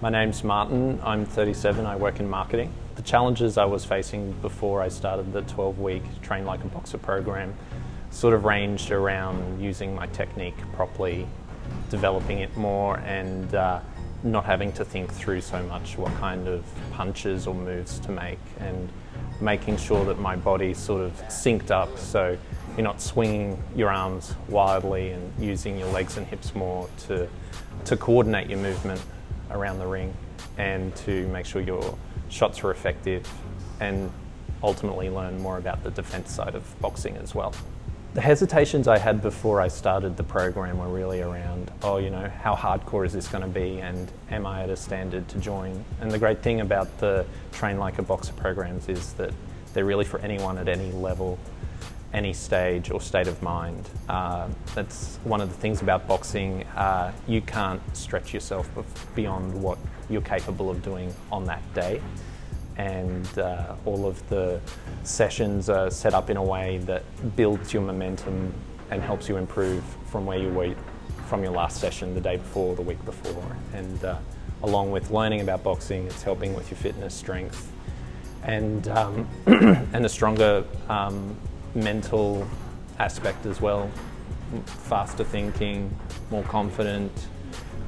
My name's Martin, I'm 37, I work in marketing. The challenges I was facing before I started the 12-week Train Like a Boxer program sort of ranged around using my technique properly, developing it more, and not having to think through so much what kind of punches or moves to make, and making sure that my body sort of synced up so you're not swinging your arms wildly and using your legs and hips more to coordinate your movement around the ring and to make sure your shots were effective, and ultimately learn more about the defense side of boxing as well. The hesitations I had before I started the program were really around, how hardcore is this going to be, and am I at a standard to join? And the great thing about the Train Like a Boxer programs is that they're really for anyone at any level, any stage or state of mind. That's one of the things about boxing. You can't stretch yourself beyond what you're capable of doing on that day. And all of the sessions are set up in a way that builds your momentum and helps you improve from where you were from your last session the day before, the week before. And along with learning about boxing, it's helping with your fitness, strength, and a stronger mental aspect as well. Faster thinking, more confident,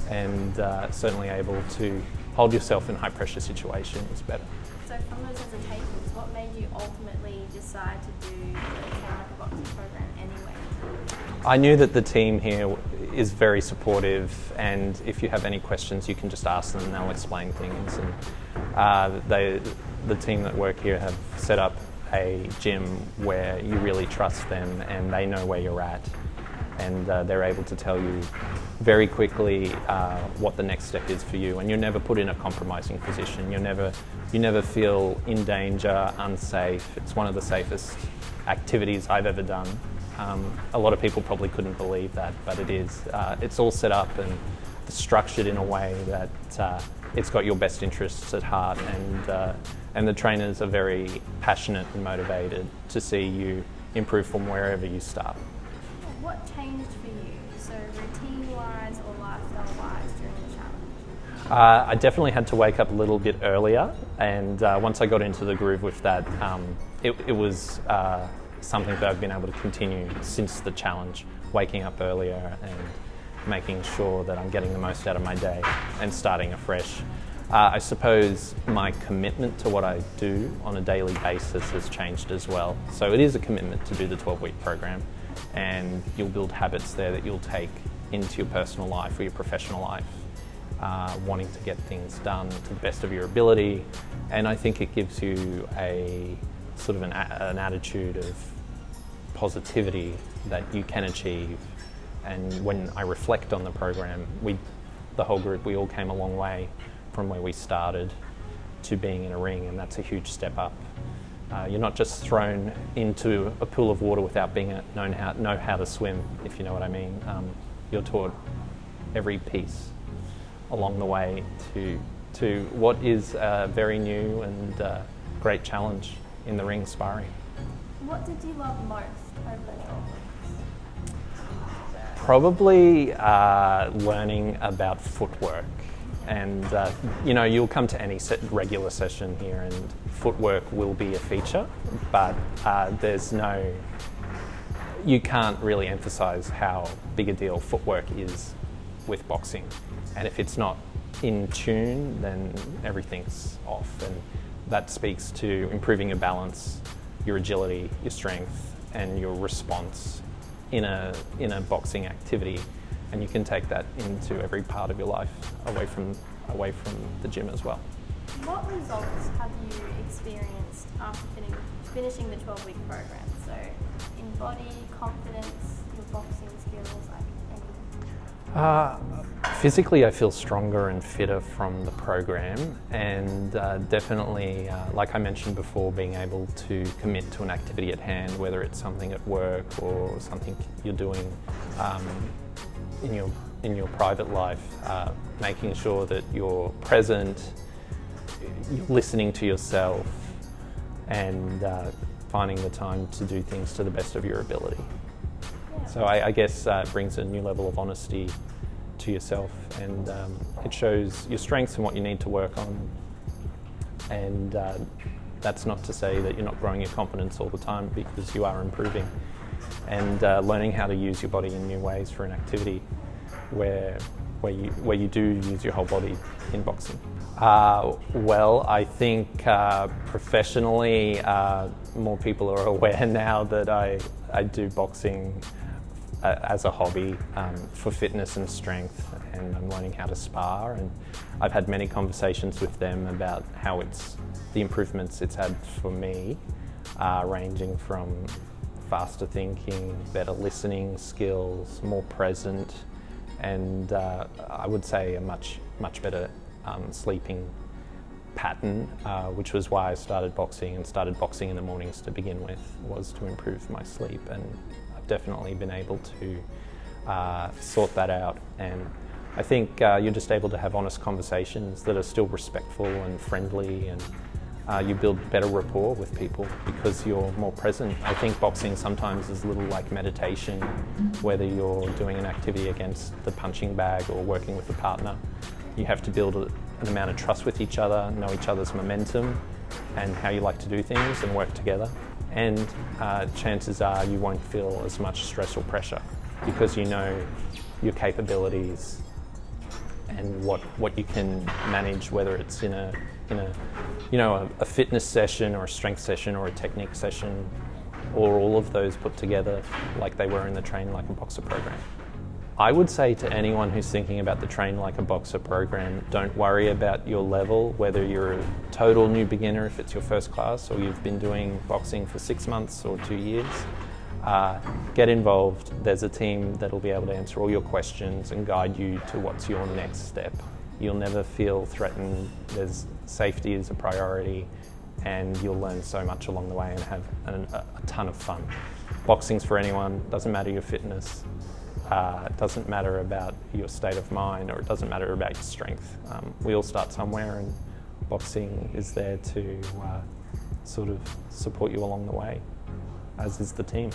and certainly able to hold yourself in high pressure situations better. So from those hesitations, what made you ultimately decide to do the Train Like a Boxer program anyway? I knew that the team here is very supportive, and if you have any questions you can just ask them and they'll explain things. And the team that work here have set up a gym where you really trust them and they know where you're at, and they're able to tell you very quickly what the next step is for you, and you're never put in a compromising position. You never feel in danger, unsafe. It's one of the safest activities I've ever done. A lot of people probably couldn't believe that, but it is. It's all set up and structured in a way that it's got your best interests at heart, and the trainers are very passionate and motivated to see you improve from wherever you start. What changed for you, so routine-wise or lifestyle-wise during the challenge? I definitely had to wake up a little bit earlier, and once I got into the groove with that, it was something that I've been able to continue since the challenge, waking up earlier and making sure that I'm getting the most out of my day and starting afresh. I suppose my commitment to what I do on a daily basis has changed as well. So it is a commitment to do the 12-week program, and you'll build habits there that you'll take into your personal life or your professional life, wanting to get things done to the best of your ability. And I think it gives you a sort of an attitude of positivity that you can achieve. And when I reflect on the program, the whole group, we all came a long way from where we started to being in a ring, and that's a huge step up. You're not just thrown into a pool of water without know how to swim, if you know what I mean. You're taught every piece along the way to what is a very new and great challenge in the ring sparring. What did you love most over the 12 weeks? Probably learning about footwork. And you'll come to any regular session here and footwork will be a feature, but you can't really emphasize how big a deal footwork is with boxing. And if it's not in tune, then everything's off. And that speaks to improving your balance, your agility, your strength, and your response in a boxing activity. And you can take that into every part of your life, away from the gym as well. What results have you experienced after finishing the 12-week program? So in body, confidence, your boxing skills, Physically, I feel stronger and fitter from the program, and definitely, like I mentioned before, being able to commit to an activity at hand, whether it's something at work or something you're doing in your private life, making sure that you're present, you're listening to yourself, and finding the time to do things to the best of your ability. So I guess it brings a new level of honesty to yourself, and it shows your strengths and what you need to work on. And that's not to say that you're not growing your confidence all the time, because you are improving and learning how to use your body in new ways for an activity where you do use your whole body in boxing. Well, I think professionally, more people are aware now that I do boxing as a hobby for fitness and strength, and I'm learning how to spar, and I've had many conversations with them about how the improvements it's had for me, ranging from faster thinking, better listening skills, more present, and I would say a much better sleeping pattern, which was why I started boxing in the mornings to begin with, was to improve my sleep, and I've definitely been able to sort that out. And I think you're just able to have honest conversations that are still respectful and friendly, and you build better rapport with people because you're more present. I think boxing sometimes is a little like meditation, whether you're doing an activity against the punching bag or working with a partner. You have to build an amount of trust with each other, know each other's momentum and how you like to do things, and work together. And chances are you won't feel as much stress or pressure because you know your capabilities and what you can manage, whether it's in a fitness session or a strength session or a technique session, or all of those put together like they were in the Train Like a Boxer program. I would say to anyone who's thinking about the Train Like a Boxer program, don't worry about your level, whether you're a total new beginner if it's your first class, or you've been doing boxing for 6 months or 2 years. Get involved. There's a team that'll be able to answer all your questions and guide you to what's your next step. You'll never feel threatened. Safety is a priority, and you'll learn so much along the way and have a ton of fun. Boxing's for anyone. Doesn't matter your fitness. It doesn't matter about your state of mind, or it doesn't matter about your strength. We all start somewhere, and boxing is there to sort of support you along the way, as is the team.